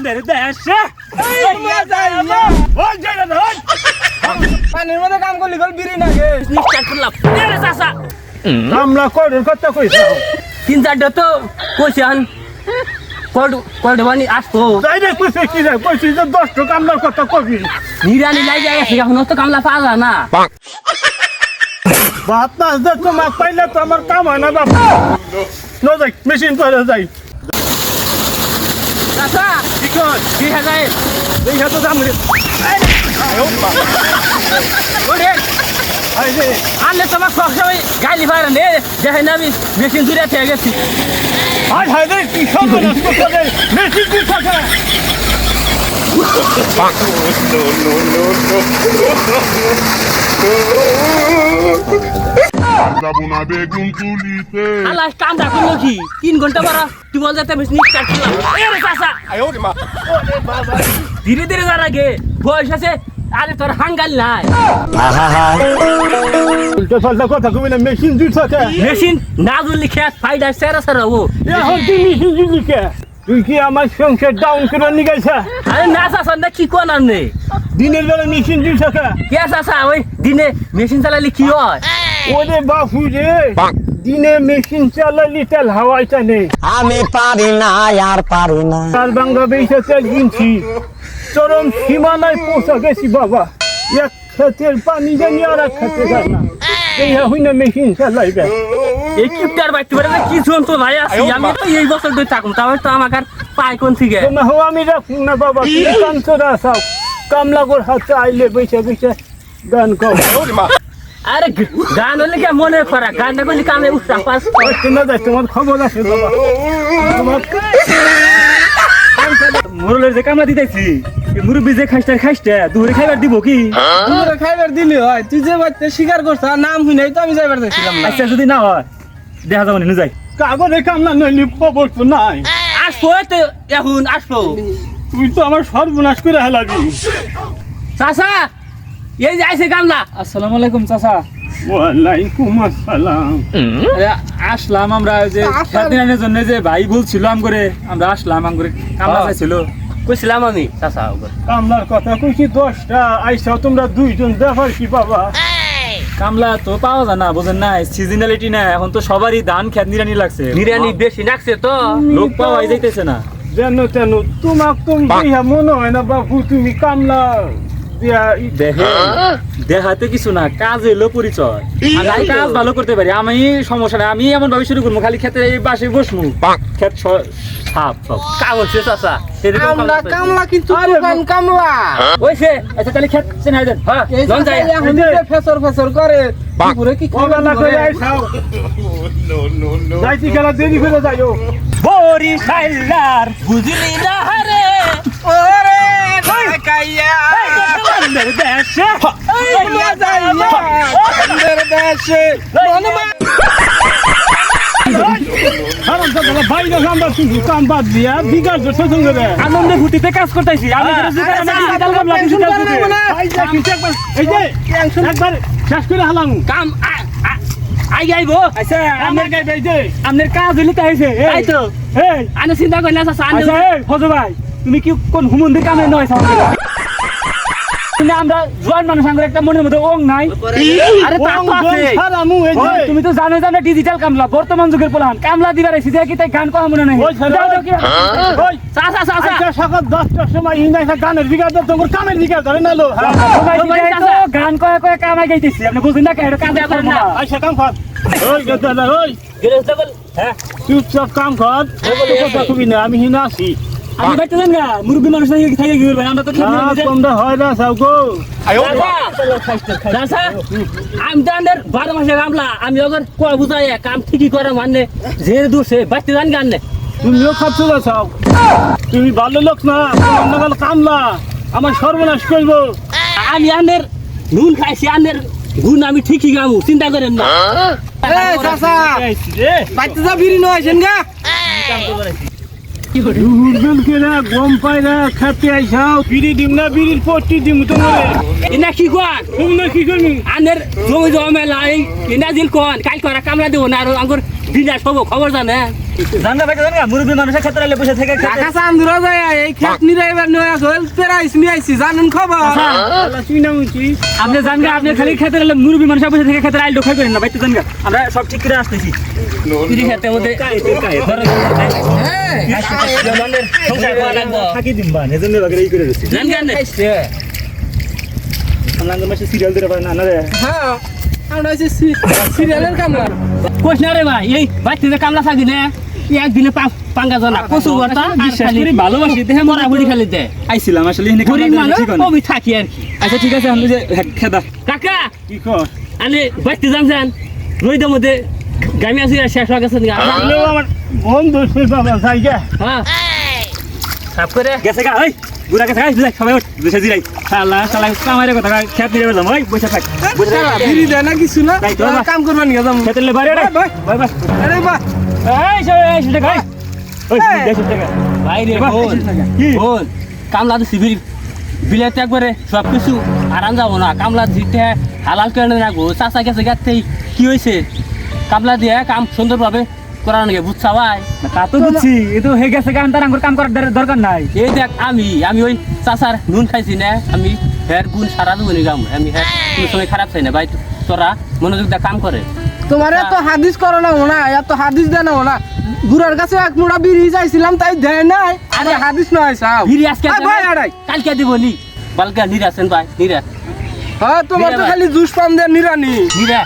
আমাদের দেশে পানির মধ্যে কাম করলি গল বিড়ি নাগে স্টার্ট করলাম এরে চাচা আমরা কয়জন কথা কইছ তিন চারটা তো কইছেন কয়টা বানি আসতো তাই রে কইছে কি রে কইছি যে 10 টা কামলার কথা কবি নিরানি লাগে গেছে এখন তো কামলা পাওয়া যায় না বাপ না যে তোমাক পাইলে তো আমার কাম হয় না বাপ নো যাই মেশিন করে যাই চাচা কি কর কি হাজার এই হাতে দাম রে ওরে আই রে আনলে তোমার সবসময় গালি পারে নে দেখেন আমি মেশিন জুড়ে থেকে গেছি আই হাই রে কি সর্বনাশ করতে রে মেশিন কি থাকে যাবনা বেগুন তুলিতে আল্লাহ কামটা করলো কি 3 ঘন্টা পর তুই বল যাতে মেশিন স্টার্ট করলাম এরে চাচা ওরে বাবা ধীরে ধীরে যার আগে বয়স আছে আরে তোর হাঙ্গাল নাই উল্টো পাল্টা কথা কবি না মেশিন জুট থাকে মেশিন না জুলি খেত ফাইডা সেরা সেরা ও এখন তুই মেশিন জুট কে তুই কি আমার সংসার ডাউন করে নিয়ে গেছে আরে না চাচা না কি কোন আর নেই দিনের বেলা মেশিন জুট থাকে কে চাচা ওই দিনে মেশিন চালালে কি হয় ওরে বাপু রে দিনে মেশিন চালালি তেল হাওয়াইটা নেই আমি পারি না আর পারি না তার বাংলা বেশে তেল কিনছি চরম সীমানায় পৌঁছা গেছি বাবা এক ক্ষেতের পানি জানি আর এক ক্ষেতে যায় না এই হইনা মেশিন চালাইবে এই কিপটার বাইতে পারে কি যন্ত্র ভাই আছি আমি তো এই বছর ধরে থাকুম তাহলে তো আমাকে আর পাই কোন থেকে না হো আমি রাখুন না বাবা কান্তরা সব কামলাগর হাতে আইলে বসে বসে গান কর আরে গান হলে কি মনে করা গানটা করলে কামে উঠা পাস না যাই তোমার খবর আছে বাবা তোমার মোরলের যে কামলা দিতেছি মুরব্বী যে খাইস্টা দুপুরে খাইবার দিব কি তোরা খাইবার দিলি হয় তুই যে বাচ্চা স্বীকার করছ আর নাম হই নাই তো আমি যাইবার দেখছিলাম না আচ্ছা যদি না হয় দেখা যাবো নিয়ে যাই কাগজে কামলা নইলি খবর তো নাই আসবো তো এখন আসবো তুই তো আমার সর্বনাশ করে হেলাবি চাচা এই যে আইছে গামলা আসসালামু আলাইকুম চাচা ওয়ালাইকুম আসসালাম আসলাম আমরা যে খেত দিনের জন্য যে ভাই বলছিল আম করে আমরা আসলাম আম করে কামলা চাইছিল কইছিলাম আমি চাচা কামলার কথা কইছি 10টা আইসাও তোমরা দুইজন দেখার কি বাবা কামলা তো পাওয়া যায় না বুঝেন না সিজনালিটি না এখন তো সবারই ধান খেত নিরানি লাগছে নিরানি বেশি নাকছে তো লোক পাওয়াই যাইতেছে না যেন তেন তোমাক তুমি মনে হয় না বাবু তুমি কামলা দিয়া দেখে দেখাতে কিছু না কাজ এলো পরিচয় আমি কাজ ভালো করতে পারি আমি সমস্যা নাই আমি এমন ভাবে শুরু করবো খালি খেতে এই বাসে বসবো খেত সাপ সব কাগজ চাচা কামলা কামলা কিন্তু দোকান কামলা ওইছে আচ্ছা তাহলে খেত চেনাই দেন হ্যাঁ এই জন যাই এখন ফেসর ফেসর করে পুরো কি কমলা করে আইসাও যাইতি খেলা দেরি করে যাইও বরিশাইলার বুঝলি না রে ওরে কাইয়া আমাদের দেশে দেশে বাইরে আমরা শুধু কাম বাদ দিয়া বিকাশ শোষণ করে আনন্দে ফুটিতে কাজ করতেছি আমি এই যে একবার শেষ করে হালাম কাম আই যাইবো আচ্ছা আমার গাইবে এই যে আপনার কাজ হইলে তাইছে তাই তো এই আনে চিন্তা করি না চাচা আচ্ছা এই ফজল ভাই তুমি কি কোন হুমন্দির কামে নয় আমরা জোয়ান মানুষ আঙ্গুর একটা মনের মধ্যে ওং নাই আরে তা তো আছে সারামু এই যে তুমি তো জানো ডিজিটাল কামলা বর্তমান যুগের পোলান কামলা দিবার এসে দেখি তাই গান করা মনে নাই ওই ছেলে, ওই চাচা চাচা আচ্ছা সকাল 10টার সময় ইন্দাইসা গানের বিঘা তো তোমার কামের বিঘা ধরে নালো গান কয়ে কয়ে কামাই গাইতেছি আপনি বুঝেন না কেন কাজ করেন না আইসা কাম কর ওই গদালা ওই গেরেস ডাবল চুপচাপ কাম কর কথা কবি না আমি হিনা আছি আপনি বাইতে যান গা মুরব্বী মানুষ থেকে থেকে কি করবেন আমরা তো ঠিক না নাই তোমরা হয় না সাউ গো চাচা আমি তো আন্ডার 12 মাসে কামলা আমি ওগর কোয়া বুঝাই কাম ঠিকই করে মানে যে দূরছে বাইতে জান গান নে তুমিও খাচ্ছ না সাউ তুমি ভালো লোক না তোমার নাগাল কামলা আমার সর্বনাশ করবো আমি আন্ডার নুন খাইছি আন্ডার গুণ আমি ঠিকই গামু চিন্তা করেন না এই চাচা বাইতে যা বিড়ি নয় আছেন গা কি করে দুর্বল কে না গম পাই না খেতে আইসাও বিড়ি দিম না বিড়ির পট্টি দিম তোমারে এনা কি কোয়া তোমরা কি করবি আন্ডার জমি জমা লাই এনা দিল কোন কাল করা কামলা দেব না আর আঙ্গুর বিনা সব খবর জানে জানগা ভাই জানগা মুরব্বী মানুষের ক্ষেত্রে এলে বসে থেকে টাকা চান্দুরা যায় এই খেত নিরাইবার নয় আসল প্রাইস নিয়ে আইছি জানেন খবর তুই না উঠি আপনি জানগা আপনি খালি ক্ষেত্রে এলে মুরব্বী মানুষের বসে থেকে ক্ষেত্রে আইল ঢোকাই করেন না ভাই তো জানগা আমরা সব ঠিক করে আসতেছি কিরি খেতে মধ্যে সংসার করা লাগবো থাকি দিন বা এজন্য বাগের এই করে দিচ্ছি জান কেন আমরা মাসে সিরিয়াল দিতে পারি না না রে হ্যাঁ আমরা আইছি সিরিয়ালের কামলা কোশ না রে ভাই এই বাচ্চাদের কামলা থাকি না একদিনে পাঙ্গা জানা কচু কথা বিশ্বাস করি ভালোবাসি দেহে মরা বুড়ি খালি দে আইছিলাম আসলে এখানে গরিব মানুষ কবি থাকি আর কি আচ্ছা ঠিক আছে আমি যে খেদা কাকা কি কর আনে বাচ্চা জানছেন রইদের মধ্যে গামি আসি শেষ হয়ে গেছে তাহলেও আমার বন্ধু ছিল বাবা জায়গা হ্যাঁ সাফ করে গেছে গা ওই বুড়া গেছে গাইস সবাই উঠ বসে জিরাই শালা শালা কামাইরে কথা খেত নিয়ে যাম ওই বসে থাক বিড়ি দেয় না কিছু না তাই তো বাবা। কাম করবেন নিয়ে যাম খেতেলে বাইরে রে ভাই বাই বাই আরে বাহ এই সে গাই ওই দেশ টাকা ভাই রে বাহ, বোন কি? বোন কামলা দিছি বিলেতে একবারে সব কিছু আরাম যাবো না কামলা দিতে হালাল করে রাখবো চাচা গেছে গাতেই কি হয়েছে কামলা দিয়ে কাম সুন্দরভাবে করার নাকি বুঝছা ভাই তা তো বুঝছি এ তো হয়ে গেছে গান তার আঙ্গুর কাম করার দরকার নাই এই দেখ আমি ওই চাচার নুন খাইছি না আমি হের গুণ সারা দেবো গাম আমি হের কোনো সময় খারাপ চাই না ভাই তোরা মনোযোগ দিয়ে কাম করে তোমার এত হাদিস করো না না এত হাদিস দেয় না না গুড়ার কাছে এক মুড়া বিড়ি যাইছিলাম তাই দেয় নাই আরে হাদিস নয় সাও ভিড়ি আজকে ভাই আড়াই কালকে দিব নি বালকা নিরাছেন ভাই নিরা হ্যাঁ তোমার তো ভাই। খালি জুস পাম দেয় নিরানি নিরা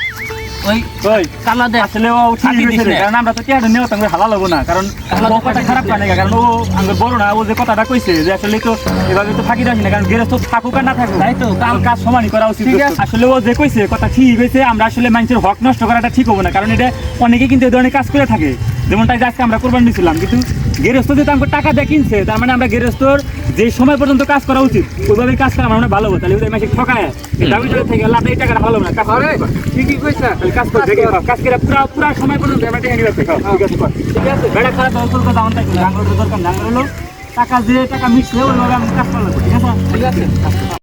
ওই ওই কামলা দে আসলে ও ঠিক ফাঁকি দিস হয়েছে না। কারণ আমরা তো টিয়াটা নেওয়া তাঙ্গে হালাল হবো না কারণ ও কথা খারাপ পায় না কারণ ও আঙ্গুর বড় না ও যে কথাটা কইছে যে আসলে তো এভাবে তো ফাঁকি রাখি না কারণ গেরস্ত থাকুক আর না থাকুক তাই তো, কাম কাজ সমানই করা উচিত ঠিক আছে। আসলে ও যে কইছে কথা ঠিক হয়েছে আমরা আসলে মানুষের হক নষ্ট করাটা ঠিক হবো না কারণ এটা অনেকে কিন্তু এই ধরনের কাজ করে থাকে যেমনটা যে আজকে আমরা কোরবানি দিয়েছিলাম কিন্তু গেরস্ত যে আমাকে টাকা দিয়ে কিনছে তার মানে আমরা গেরস্তর যে সময় পর্যন্ত কাজ করা উচিত ওইভাবে কাজ করা আমরা ভালো হবো তাহলে ওই মাসে ঠকায় দাবি থেকে লাভ এই টাকাটা ভালো না কাজ আরে ঠিকই কইছা তাহলে কাজ করে দেখে কাজ করে পুরা সময় পর্যন্ত আমরা টেনে নিয়ে ঠিক আছে কর। ঠিক আছে বেড়া খারাপ অঞ্চল কথা আমার টাকা দরকার না হলো টাকা দিয়ে টাকা মিক্স হয়ে ওইভাবে আমি কাজ করলাম ঠিক আছে ঠিক আছে